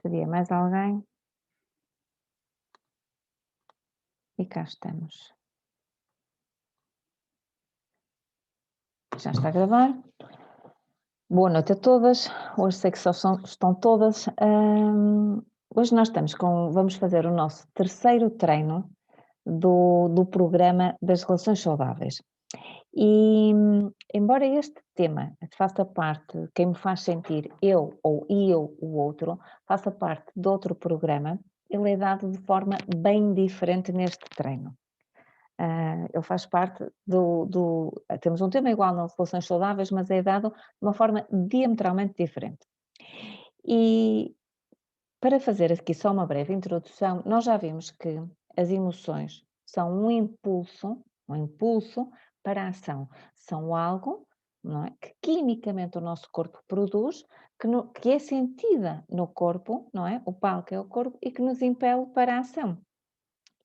Seria mais alguém? E cá estamos. Já está a gravar. Boa noite a todas. Hoje sei que estão todas. Hoje nós vamos fazer o nosso terceiro treino do programa das relações saudáveis. E, embora este tema faça parte, quem me faz sentir eu ou eu o outro, faça parte de outro programa, ele é dado de forma bem diferente neste treino. Ele faz parte temos um tema igual nas relações saudáveis, mas é dado de uma forma diametralmente diferente. E para fazer aqui só uma breve introdução, nós já vimos que as emoções são um impulso para a ação. São algo, não é, que quimicamente o nosso corpo produz, que é sentida no corpo, não é? O palco é o corpo e que nos impele para a ação.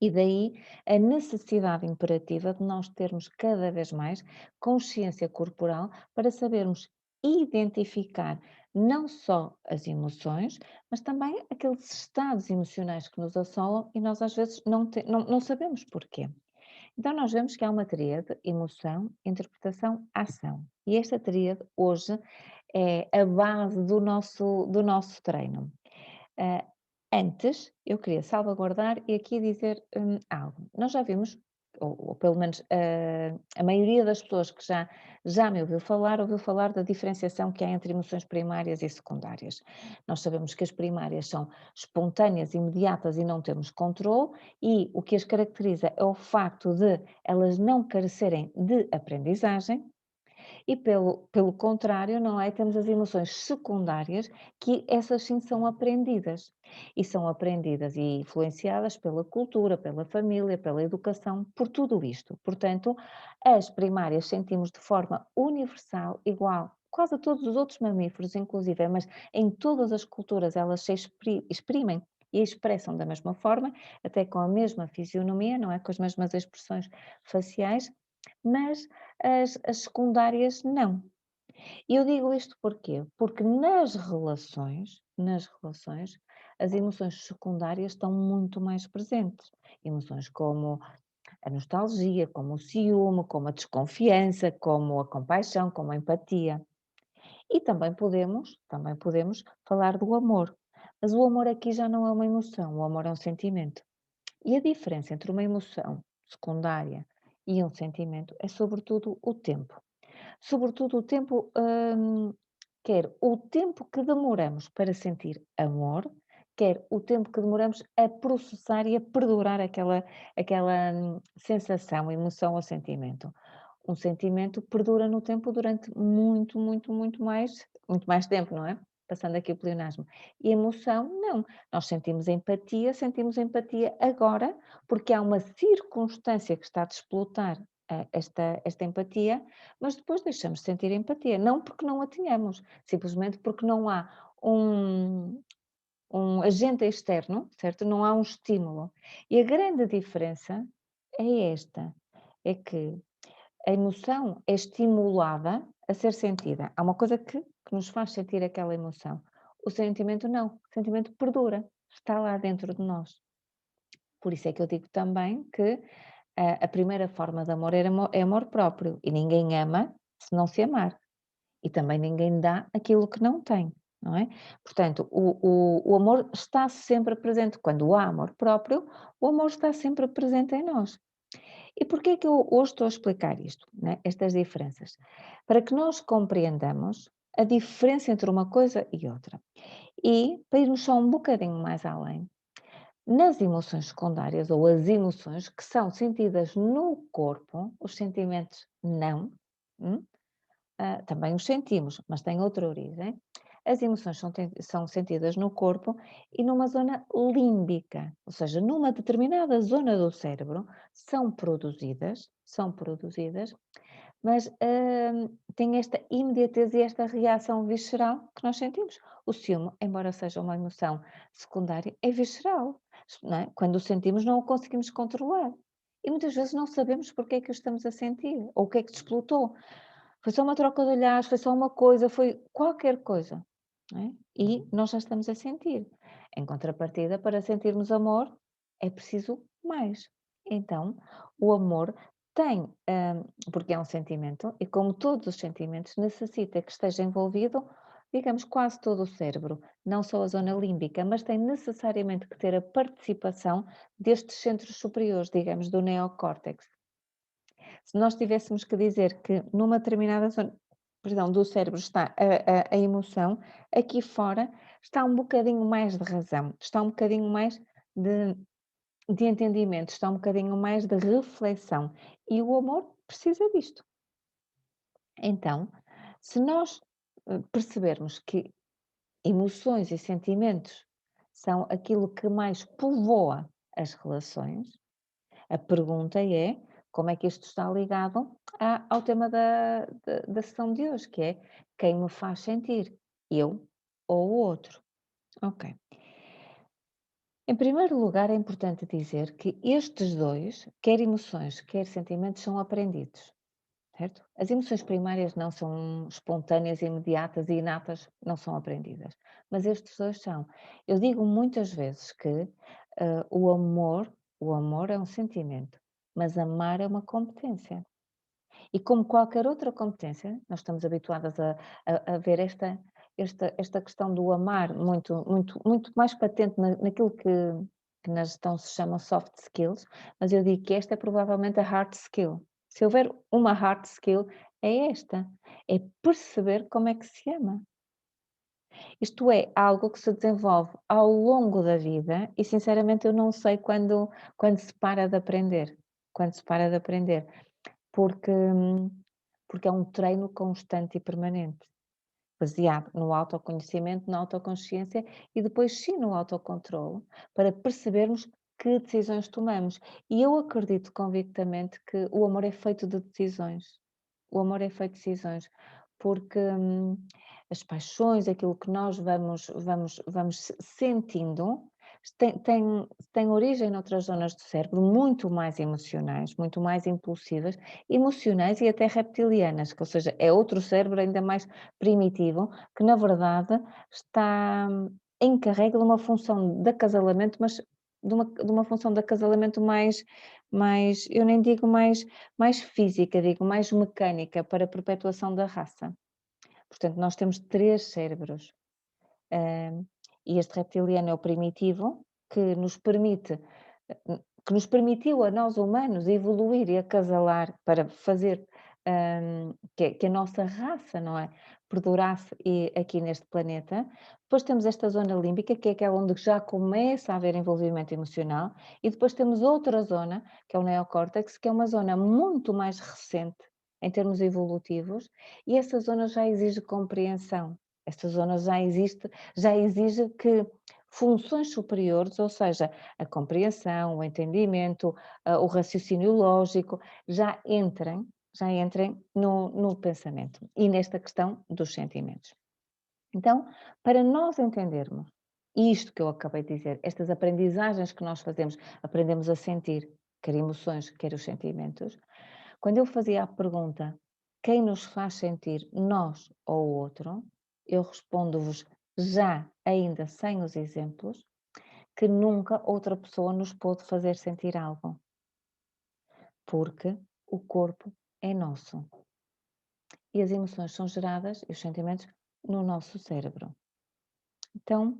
E daí a necessidade imperativa de nós termos cada vez mais consciência corporal para sabermos identificar não só as emoções, mas também aqueles estados emocionais que nos assolam e nós às vezes não sabemos porquê. Então nós vemos que há uma tríade: emoção, interpretação, ação. E esta tríade hoje é a base do nosso treino. Ah, Antes, eu queria salvaguardar e aqui dizer algo. Nós já vimos, ou pelo menos a maioria das pessoas que já me ouviu falar da diferenciação que há entre emoções primárias e secundárias. Nós sabemos que as primárias são espontâneas, imediatas e não temos controle, e o que as caracteriza é o facto de elas não carecerem de aprendizagem. E pelo contrário, não é? Temos as emoções secundárias, que essas sim são aprendidas. E são aprendidas e influenciadas pela cultura, pela família, pela educação, por tudo isto. Portanto, as primárias sentimos de forma universal, igual, quase a todos os outros mamíferos, inclusive, mas em todas as culturas elas se exprimem e expressam da mesma forma, até com a mesma fisionomia, não é? Com as mesmas expressões faciais, mas as secundárias não. E eu digo isto porquê? Porque nas relações, as emoções secundárias estão muito mais presentes. Emoções como a nostalgia, como o ciúme, como a desconfiança, como a compaixão, como a empatia. E também podemos falar do amor. Mas o amor aqui já não é uma emoção, o amor é um sentimento. E a diferença entre uma emoção secundária e um sentimento é sobretudo o tempo. Sobretudo o tempo, quer o tempo que demoramos para sentir amor, quer o tempo que demoramos a processar e a perdurar aquela sensação, emoção ou sentimento. Um sentimento perdura no tempo durante muito, muito, muito mais tempo, não é? Passando aqui o pleonasmo. E emoção, não. Nós sentimos empatia agora, porque há uma circunstância que está a desplotar esta empatia, mas depois deixamos de sentir empatia. Não porque não a tenhamos, simplesmente porque não há um agente externo, certo? Não há um estímulo. E a grande diferença é esta: é que a emoção é estimulada a ser sentida. Há uma coisa que nos faz sentir aquela emoção. O sentimento não. O sentimento perdura, está lá dentro de nós. Por isso é que eu digo também que a primeira forma de amor é amor próprio. E ninguém ama se não se amar. E também ninguém dá aquilo que não tem, não é? Portanto, o amor está sempre presente. Quando há amor próprio, o amor está sempre presente em nós. E porquê é que eu hoje estou a explicar isto, né? Estas diferenças? Para que nós compreendamos a diferença entre uma coisa e outra. E para irmos só um bocadinho mais além, nas emoções secundárias ou as emoções que são sentidas no corpo, os sentimentos não, hum? Também os sentimos, mas têm outra origem. As emoções são sentidas no corpo e numa zona límbica, ou seja, numa determinada zona do cérebro, são produzidas, mas tem esta imediatez e esta reação visceral que nós sentimos. O ciúme, embora seja uma emoção secundária, é visceral, não é? Quando o sentimos, não o conseguimos controlar. E muitas vezes não sabemos porque é que o estamos a sentir, ou o que é que desplotou. Foi só uma troca de olhares, foi só uma coisa, foi qualquer coisa, não é? E nós já estamos a sentir. Em contrapartida, para sentirmos amor, é preciso mais. Então, o amor tem, porque é um sentimento, e como todos os sentimentos, necessita que esteja envolvido, digamos, quase todo o cérebro, não só a zona límbica, mas tem necessariamente que ter a participação destes centros superiores, digamos, do neocórtex. Se nós tivéssemos que dizer que numa determinada zona, perdão, do cérebro está a emoção, aqui fora está um bocadinho mais de razão, está um bocadinho mais de, de entendimento, está um bocadinho mais de reflexão. E o amor precisa disto. Então, se nós percebermos que emoções e sentimentos são aquilo que mais povoa as relações, a pergunta é como é que isto está ligado ao tema da sessão de hoje, que é quem me faz sentir, eu ou o outro. Ok. Em primeiro lugar, é importante dizer que estes dois, quer emoções, quer sentimentos, são aprendidos, certo? As emoções primárias não são espontâneas, imediatas e inatas, não são aprendidas, mas estes dois são. Eu digo muitas vezes que o amor é um sentimento, mas amar é uma competência. E como qualquer outra competência, nós estamos habituadas a ver esta questão do amar muito mais patente naquilo que na gestão se chama soft skills, mas eu digo que esta é provavelmente a hard skill. Se houver uma hard skill, é esta, é perceber como é que se ama. Isto é algo que se desenvolve ao longo da vida e sinceramente eu não sei quando se para de aprender, quando se para de aprender, porque porque é um treino constante e permanente, baseado no autoconhecimento, na autoconsciência e depois sim no autocontrole, para percebermos que decisões tomamos. E eu acredito convictamente que o amor é feito de decisões. O amor é feito de decisões, porque as paixões, aquilo que nós vamos sentindo, tem origem noutras zonas do cérebro, muito mais emocionais, muito mais impulsivas, emocionais e até reptilianas, que, ou seja, é outro cérebro ainda mais primitivo, que na verdade está encarregue de uma função de acasalamento, mas de uma função de acasalamento mais, eu nem digo mais física, digo mais mecânica, para a perpetuação da raça. Portanto, nós temos 3 cérebros, e este reptiliano é o primitivo, que nos permite que nos permitiu a nós humanos evoluir e acasalar para fazer, que a nossa raça, não é, perdurasse aqui neste planeta. Depois temos esta zona límbica, que é aquela onde já começa a haver envolvimento emocional, e depois temos outra zona, que é o neocórtex, que é uma zona muito mais recente em termos evolutivos, e essa zona já exige compreensão. Esta zona já exige que funções superiores, ou seja, a compreensão, o entendimento, o raciocínio lógico, já entrem no pensamento e nesta questão dos sentimentos. Então, para nós entendermos isto que eu acabei de dizer, estas aprendizagens que nós fazemos, aprendemos a sentir, quer emoções, quer os sentimentos, quando eu fazia a pergunta: "Quem nos faz sentir, nós ou o outro?", eu respondo-vos já, ainda sem os exemplos, que nunca outra pessoa nos pôde fazer sentir algo, porque o corpo é nosso e as emoções são geradas e os sentimentos no nosso cérebro. Então,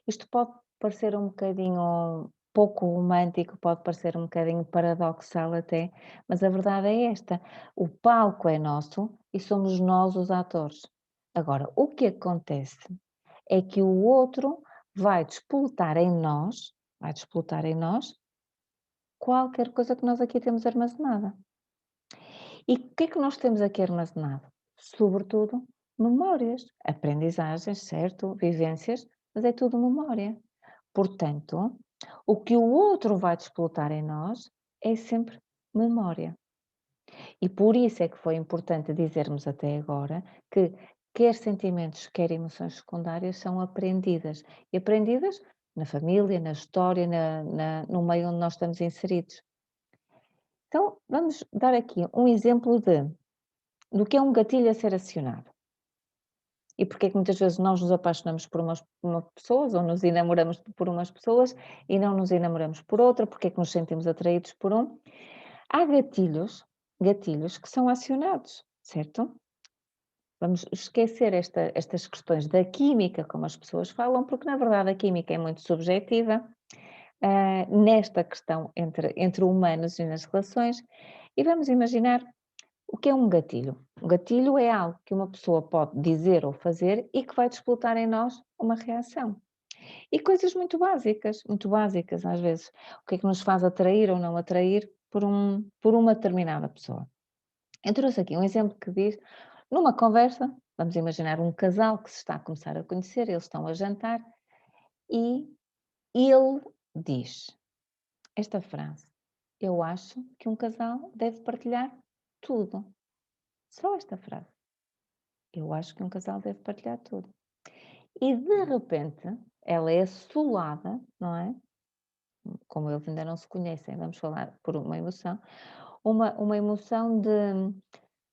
isto pode parecer um bocadinho pouco romântico, pode parecer um bocadinho paradoxal até, mas a verdade é esta: o palco é nosso e somos nós os atores. Agora, o que acontece é que o outro vai desplotar em nós qualquer coisa que nós aqui temos armazenada. E o que é que nós temos aqui armazenado? Sobretudo memórias, aprendizagens, certo? Vivências, mas é tudo memória. Portanto, o que o outro vai desplotar em nós é sempre memória. E por isso é que foi importante dizermos até agora que quer sentimentos, quer emoções secundárias são aprendidas. E aprendidas na família, na história, no meio onde nós estamos inseridos. Então, vamos dar aqui um exemplo do que é um gatilho a ser acionado. e porque é que muitas vezes nós nos apaixonamos por uma pessoas ou nos enamoramos por umas pessoas e não nos enamoramos por outra, porque é que nos sentimos atraídos por um. Há gatilhos que são acionados, certo? Vamos esquecer estas questões da química, como as pessoas falam, porque na verdade a química é muito subjetiva, nesta questão entre humanos e nas relações, e vamos imaginar o que é um gatilho. Um gatilho é algo que uma pessoa pode dizer ou fazer e que vai despertar em nós uma reação. E coisas muito básicas às vezes. O que é que nos faz atrair ou não atrair por uma determinada pessoa. Eu trouxe aqui um exemplo que diz, numa conversa, vamos imaginar um casal que se está a começar a conhecer, eles estão a jantar e ele diz esta frase: "Eu acho que um casal deve partilhar tudo". Só esta frase. Eu acho que um casal deve partilhar tudo. E de repente, ela é assolada, não é? Como eles ainda não se conhecem, vamos falar por uma emoção de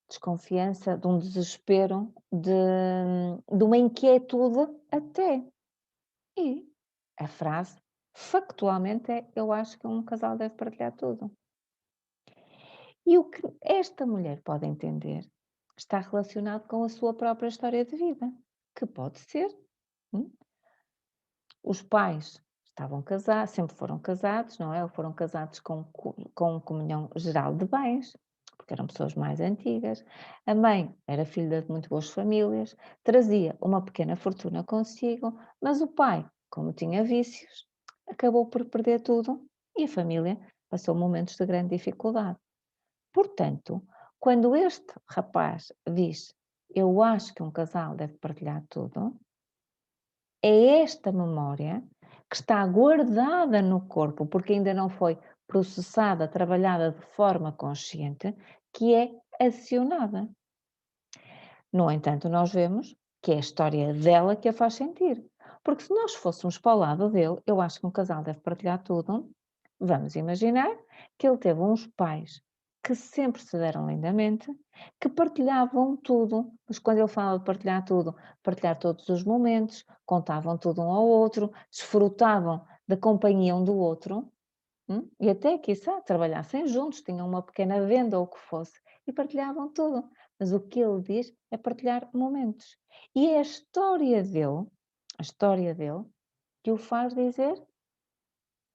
desconfiança, de um desespero, de uma inquietude até. E a frase, factualmente, é: "Eu acho que um casal deve partilhar tudo". E o que esta mulher pode entender está relacionado com a sua própria história de vida, que pode ser, hum, os pais estavam casados, sempre foram casados, não é? Ou foram casados com comunhão geral de bens, porque eram pessoas mais antigas. A mãe era filha de muito boas famílias, trazia uma pequena fortuna consigo, mas o pai, como tinha vícios, acabou por perder tudo e a família passou momentos de grande dificuldade. Portanto, quando este rapaz diz: "Eu acho que um casal deve partilhar tudo", é esta memória que está guardada no corpo, porque ainda não foi processada, trabalhada de forma consciente, que é acionada. No entanto, nós vemos que é a história dela que a faz sentir. Porque se nós fôssemos para o lado dele, eu acho que um casal deve partilhar tudo. Vamos imaginar que ele teve uns pais que sempre se deram lindamente, que partilhavam tudo, mas quando ele fala de partilhar tudo, partilhar todos os momentos, contavam tudo um ao outro, desfrutavam da companhia um do outro, e até, quiçá, trabalhassem juntos, tinham uma pequena venda ou o que fosse, e partilhavam tudo. Mas o que ele diz é partilhar momentos. E é a história dele, que o faz dizer: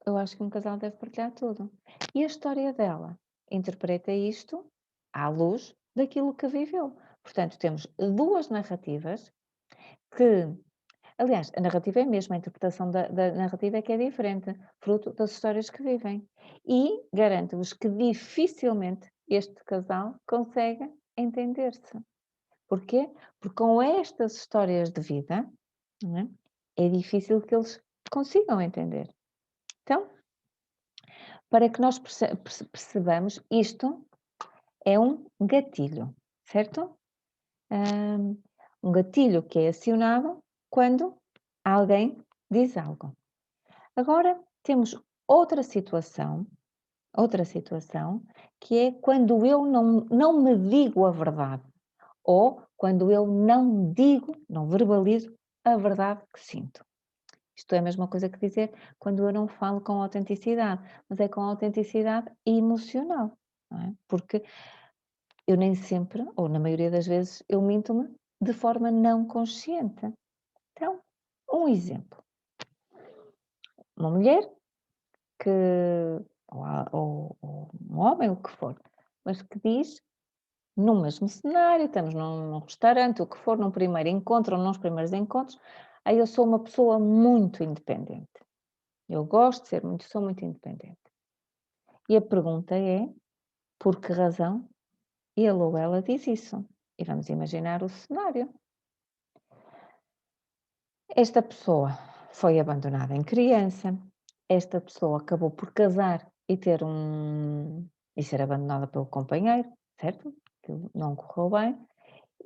"Eu acho que um casal deve partilhar tudo". E a história dela interpreta isto à luz daquilo que viveu. Portanto, temos duas narrativas que, aliás, a narrativa é a mesma, a interpretação da narrativa é que é diferente, fruto das histórias que vivem. E garanto-vos que dificilmente este casal consegue entender-se. Porquê? Porque com estas histórias de vida, não é difícil que eles consigam entender. Então, para que nós percebamos, isto é um gatilho, certo? Hum, um gatilho que é acionado quando alguém diz algo. Agora temos outra situação, que é quando eu não me digo a verdade, ou quando eu não digo, não verbalizo a verdade que sinto. Isto é a mesma coisa que dizer quando eu não falo com autenticidade, mas é com autenticidade emocional, não é? Porque eu nem sempre, ou na maioria das vezes, eu minto-me de forma não consciente. Então, um exemplo. Uma mulher que, ou um homem, o que for, mas que diz, no mesmo cenário, estamos num restaurante, o que for, num primeiro encontro ou nos primeiros encontros, aí eu sou uma pessoa muito independente. Eu gosto de ser muito, sou muito independente. E a pergunta é, por que razão ele ou ela diz isso? E vamos imaginar o cenário. Esta pessoa foi abandonada em criança, esta pessoa acabou por casar e ter e ser abandonada pelo companheiro, certo? Aquilo não correu bem.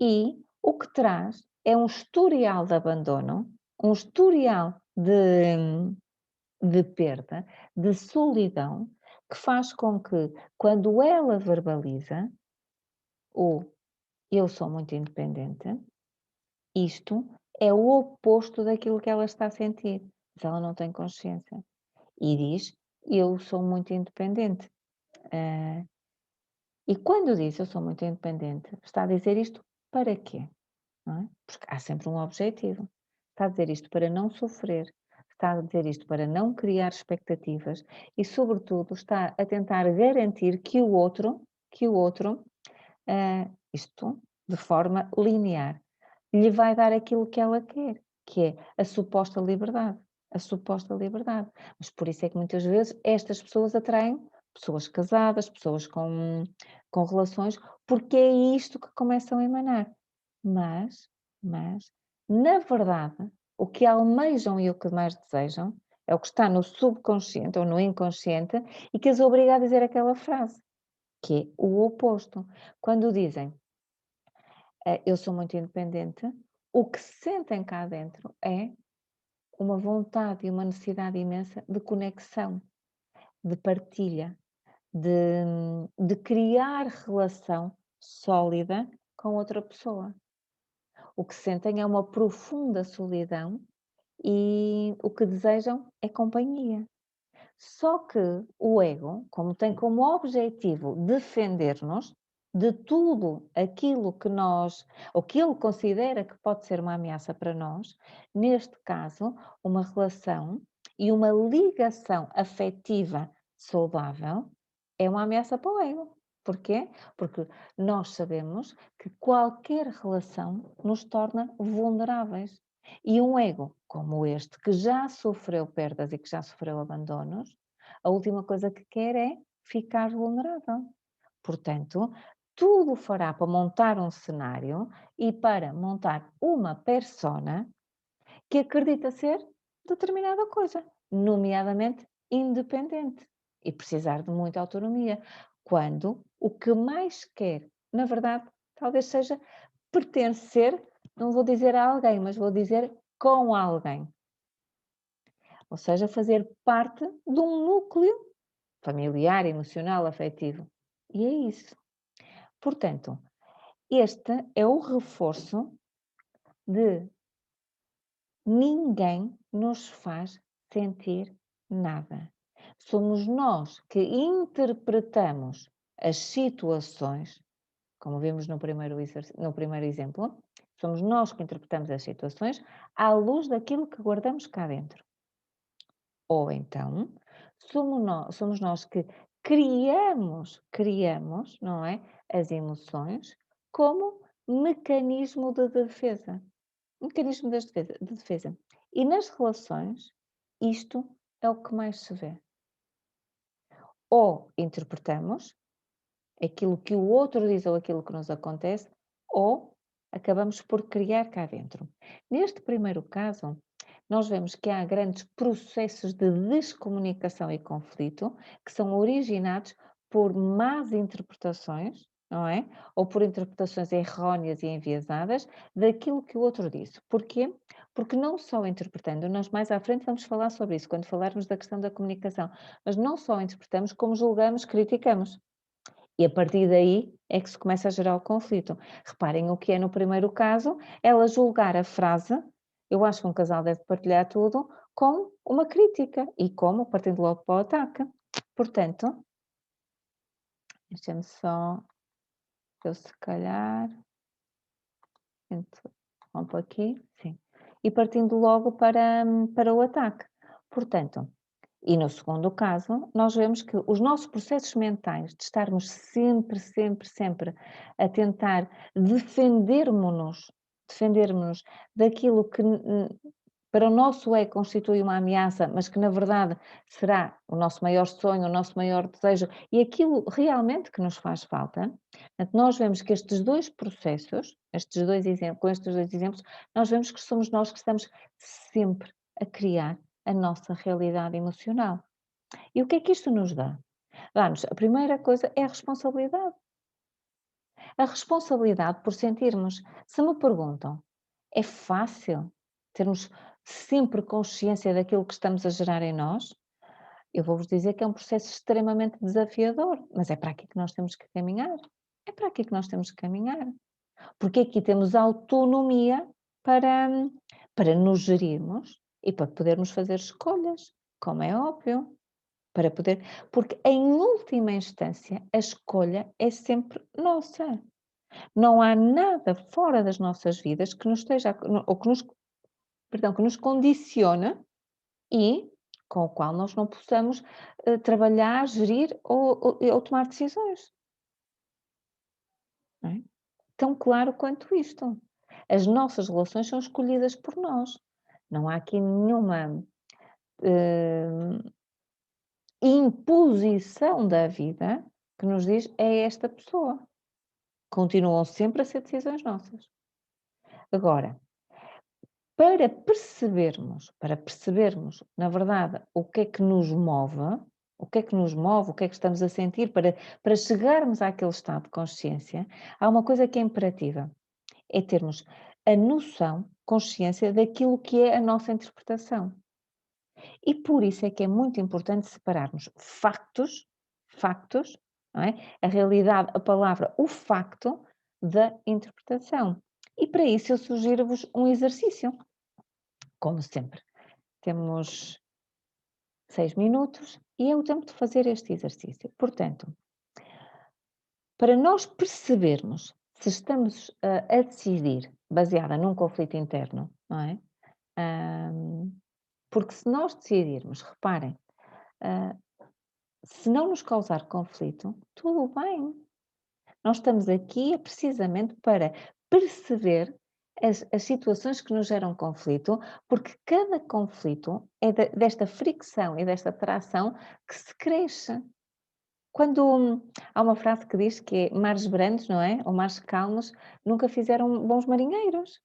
E o que traz é um historial de abandono, um historial de perda, de solidão, que faz com que, quando ela verbaliza o "eu sou muito independente", Isto é o oposto daquilo que ela está a sentir, mas ela não tem consciência. E diz: "Eu sou muito independente". Ah, e quando diz: "Eu sou muito independente", está a dizer isto para quê? Não é? Porque há sempre um objetivo. Está a dizer isto para não sofrer, está a dizer isto para não criar expectativas e, sobretudo, está a tentar garantir que o outro, isto de forma linear, lhe vai dar aquilo que ela quer, que é a suposta liberdade. A suposta liberdade. Mas por isso é que muitas vezes estas pessoas atraem pessoas casadas, pessoas com relações, porque é isto que começam a emanar. Mas, mas, na verdade, o que almejam e o que mais desejam é o que está no subconsciente ou no inconsciente e que as obriga a dizer aquela frase, que é o oposto. Quando dizem eu sou muito independente, o que sentem cá dentro é uma vontade e uma necessidade imensa de conexão, de partilha, de criar relação sólida com outra pessoa. O que sentem é uma profunda solidão e o que desejam é companhia. Só que o ego, como tem como objetivo defender-nos de tudo aquilo que nós, ou que ele considera que pode ser uma ameaça para nós, neste caso, uma relação e uma ligação afetiva saudável é uma ameaça para o ego. Porquê? Porque nós sabemos que qualquer relação nos torna vulneráveis. E um ego como este, que já sofreu perdas e que já sofreu abandonos, a última coisa que quer é ficar vulnerável. Portanto, tudo fará para montar um cenário e para montar uma persona que acredita ser determinada coisa, nomeadamente independente e precisar de muita autonomia, quando o que mais quer, na verdade, talvez seja pertencer, não vou dizer a alguém, mas vou dizer com alguém. Ou seja, fazer parte de um núcleo familiar, emocional, afetivo. E é isso. Portanto, este é o reforço de ninguém nos faz sentir nada. Somos nós que interpretamos as situações, como vimos no primeiro exemplo, somos nós que interpretamos as situações à luz daquilo que guardamos cá dentro. Ou então, somos nós que criamos, não é, as emoções como mecanismo de defesa. Mecanismo de defesa. E nas relações, isto é o que mais se vê. Ou interpretamos aquilo que o outro diz ou aquilo que nos acontece, ou acabamos por criar cá dentro. Neste primeiro caso, nós vemos que há grandes processos de descomunicação e conflito que são originados por más interpretações, não é? Ou por interpretações erróneas e enviesadas daquilo que o outro disse. Porquê? Porque não só interpretando, nós mais à frente vamos falar sobre isso, quando falarmos da questão da comunicação, mas não só interpretamos, como julgamos, criticamos. E a partir daí é que se começa a gerar o conflito. Reparem o que é no primeiro caso, ela julgar a frase, eu acho que um casal deve partilhar tudo, com uma crítica e como partindo logo para o ataque. Portanto, deixa-me só, eu se calhar, vamos aqui, sim. E partindo logo para o ataque. Portanto, e no segundo caso, nós vemos que os nossos processos mentais de estarmos sempre, sempre, sempre a tentar defendermos-nos daquilo que para o nosso ego constitui uma ameaça, mas que na verdade será o nosso maior sonho, o nosso maior desejo e aquilo realmente que nos faz falta. Portanto, nós vemos que estes dois processos, com estes dois exemplos, nós vemos que somos nós que estamos sempre a criar a nossa realidade emocional. E o que é que isto nos dá? Dá-nos, a primeira coisa é a responsabilidade. A responsabilidade por sentirmos. Se me perguntam, é fácil termos sempre consciência daquilo que estamos a gerar em nós? Eu vou-vos dizer que é um processo extremamente desafiador, mas é para aqui que nós temos que caminhar. É para aqui que nós temos que caminhar. Porque aqui temos autonomia para, para nos gerirmos e para podermos fazer escolhas, como é óbvio, para poder, porque em última instância a escolha é sempre nossa. Não há nada fora das nossas vidas que nos esteja, ou que nos, perdão, que nos condiciona e com o qual nós não possamos trabalhar, gerir ou tomar decisões. Não é? Tão claro quanto isto. As nossas relações são escolhidas por nós. Não há aqui nenhuma eh, imposição da vida que nos diz é esta pessoa. Continuam sempre a ser decisões nossas. Agora, para percebermos, na verdade, o que é que nos move, o que é que nos move, o que é que estamos a sentir, para chegarmos àquele estado de consciência, há uma coisa que é imperativa, é termos a noção, consciência daquilo que é a nossa interpretação. E por isso é que é muito importante separarmos factos, não é? A realidade, a palavra, o facto da interpretação. E para isso eu sugiro-vos um exercício, como sempre. Temos 6 minutos e é o tempo de fazer este exercício. Portanto, para nós percebermos se estamos a decidir baseada num conflito interno, não é? Porque se nós decidirmos, reparem, ah, se não nos causar conflito, tudo bem. Nós estamos aqui precisamente para perceber as situações que nos geram conflito, porque cada conflito é desta fricção e desta atração que se cresce. Quando há uma frase que diz que é mares brandos, não é? Ou mares calmos, nunca fizeram bons marinheiros.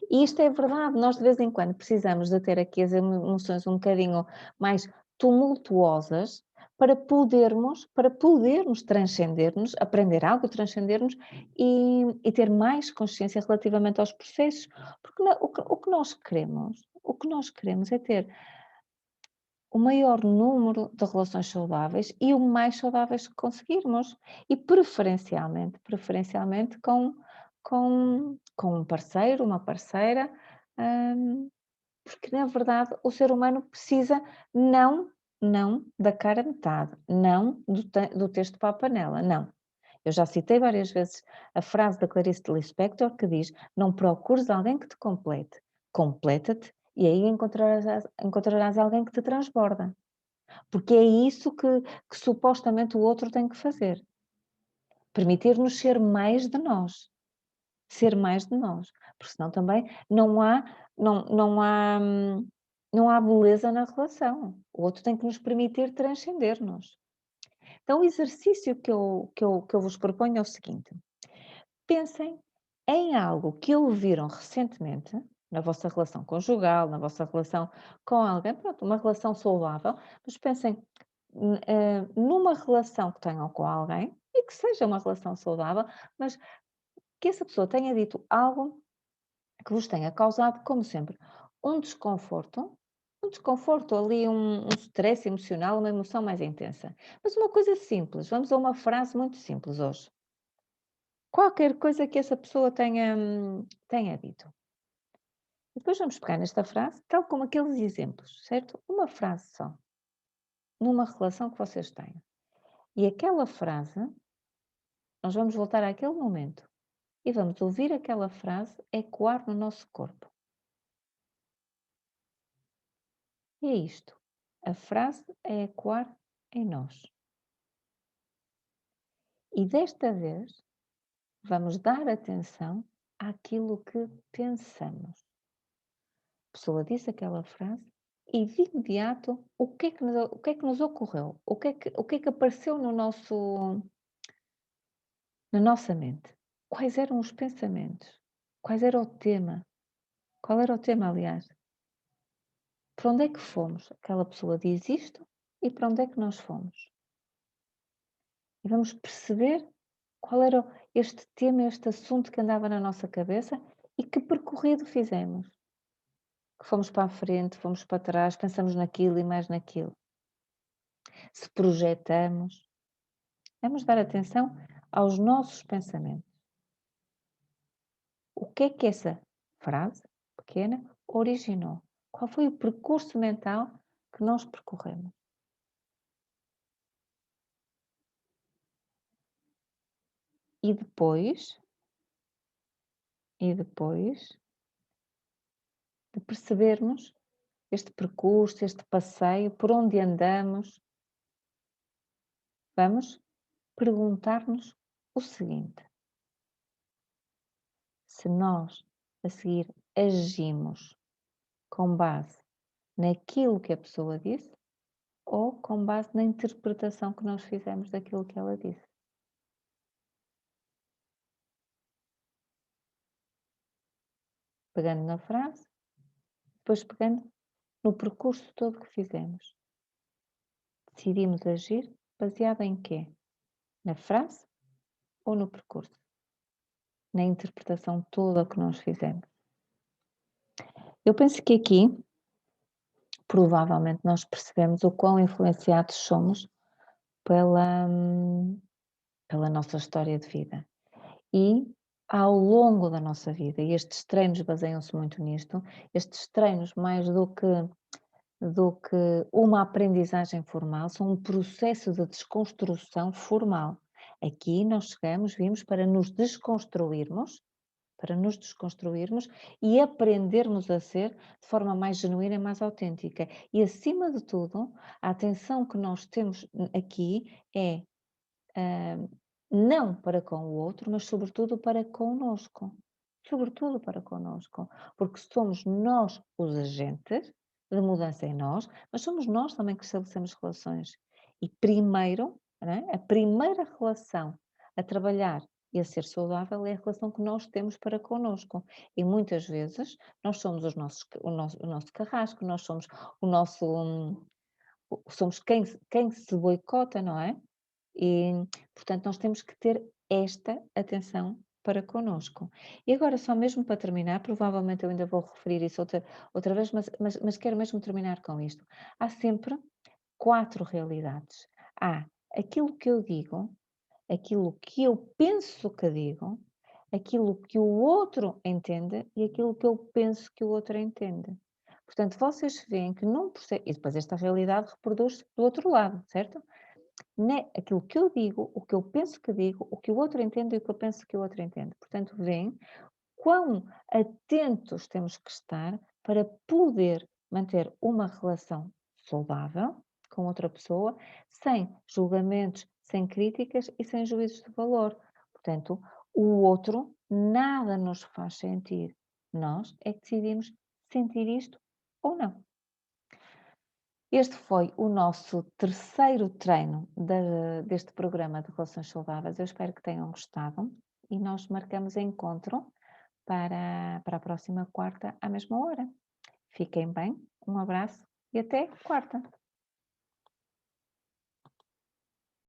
E isto é verdade, nós de vez em quando precisamos de ter aqui as emoções um bocadinho mais tumultuosas para podermos transcender-nos, aprender algo, transcender-nos e ter mais consciência relativamente aos processos. Porque o que nós queremos é ter o maior número de relações saudáveis e o mais saudáveis que conseguirmos. E preferencialmente com um parceiro, uma parceira, porque na verdade o ser humano precisa não, não da cara a metade, não do texto para a panela, não. Eu já citei várias vezes a frase da Clarice Lispector que diz: "Não procures alguém que te complete, completa-te e aí encontrarás alguém que te transborda". Porque é isso que supostamente o outro tem que fazer, permitir-nos ser mais de nós, porque senão também não há beleza na relação, o outro tem que nos permitir transcender-nos. Então o exercício que eu vos proponho é o seguinte: pensem em algo que ouviram recentemente, na vossa relação conjugal, na vossa relação com alguém, pronto, uma relação saudável, mas pensem numa relação que tenham com alguém, e que seja uma relação saudável, mas que essa pessoa tenha dito algo que vos tenha causado, como sempre, um desconforto ali, um stress emocional, uma emoção mais intensa. Mas uma coisa simples, vamos a uma frase muito simples hoje. Qualquer coisa que essa pessoa tenha dito. E depois vamos pegar nesta frase, tal como aqueles exemplos, certo? Uma frase só, numa relação que vocês têm. E aquela frase, nós vamos voltar àquele momento e vamos ouvir aquela frase ecoar no nosso corpo. E é isto. A frase é ecoar em nós. E desta vez vamos dar atenção àquilo que pensamos. A pessoa disse aquela frase e de imediato o que é que nos ocorreu? O que é que apareceu na nossa mente? Quais eram os pensamentos? Quais era o tema? Qual era o tema, aliás? Para onde é que fomos? Aquela pessoa diz isto e para onde é que nós fomos? E vamos perceber qual era este tema, este assunto que andava na nossa cabeça e que percorrido fizemos. Que fomos para a frente, fomos para trás, pensamos naquilo e mais naquilo. Se projetamos, vamos dar atenção aos nossos pensamentos. O que é que essa frase pequena originou? Qual foi o percurso mental que nós percorremos? E depois de percebermos este percurso, este passeio, por onde andamos, vamos perguntar-nos o seguinte: se nós a seguir agimos com base naquilo que a pessoa disse ou com base na interpretação que nós fizemos daquilo que ela disse. Pegando na frase, depois pegando no percurso todo que fizemos. Decidimos agir baseado em quê? Na frase ou no percurso? Na interpretação toda que nós fizemos. Eu penso que aqui, provavelmente, nós percebemos o quão influenciados somos pela, pela nossa história de vida. E ao longo da nossa vida, e estes treinos baseiam-se muito nisto, estes treinos, mais do que uma aprendizagem formal, são um processo de desconstrução formal. Aqui nós chegamos, vimos, para nos desconstruirmos e aprendermos a ser de forma mais genuína e mais autêntica. E acima de tudo, a atenção que nós temos aqui é não para com o outro, mas sobretudo para connosco. Sobretudo para connosco, porque somos nós os agentes de mudança em nós, mas somos nós também que estabelecemos relações. E primeiro, não é? A primeira relação a trabalhar e a ser saudável é a relação que nós temos para connosco. E muitas vezes nós somos o nosso carrasco, nós somos o nosso. Somos quem se boicota, não é? E, portanto, nós temos que ter esta atenção para connosco. E agora, só mesmo para terminar, provavelmente eu ainda vou referir isso outra vez, mas quero mesmo terminar com isto. Há sempre 4 realidades. Há aquilo que eu digo, aquilo que eu penso que digo, aquilo que o outro entende e aquilo que eu penso que o outro entende. Portanto, vocês veem que num processo. E depois esta realidade reproduz-se do outro lado, certo? Aquilo que eu digo, o que eu penso que digo, o que o outro entende e o que eu penso que o outro entende. Portanto, veem quão atentos temos que estar para poder manter uma relação saudável com outra pessoa, sem julgamentos, sem críticas e sem juízos de valor. Portanto, o outro nada nos faz sentir. Nós é que decidimos sentir isto ou não. Este foi o nosso terceiro treino deste programa de Relações Saudáveis. Eu espero que tenham gostado e nós marcamos encontro para a próxima quarta à mesma hora. Fiquem bem, um abraço e até quarta.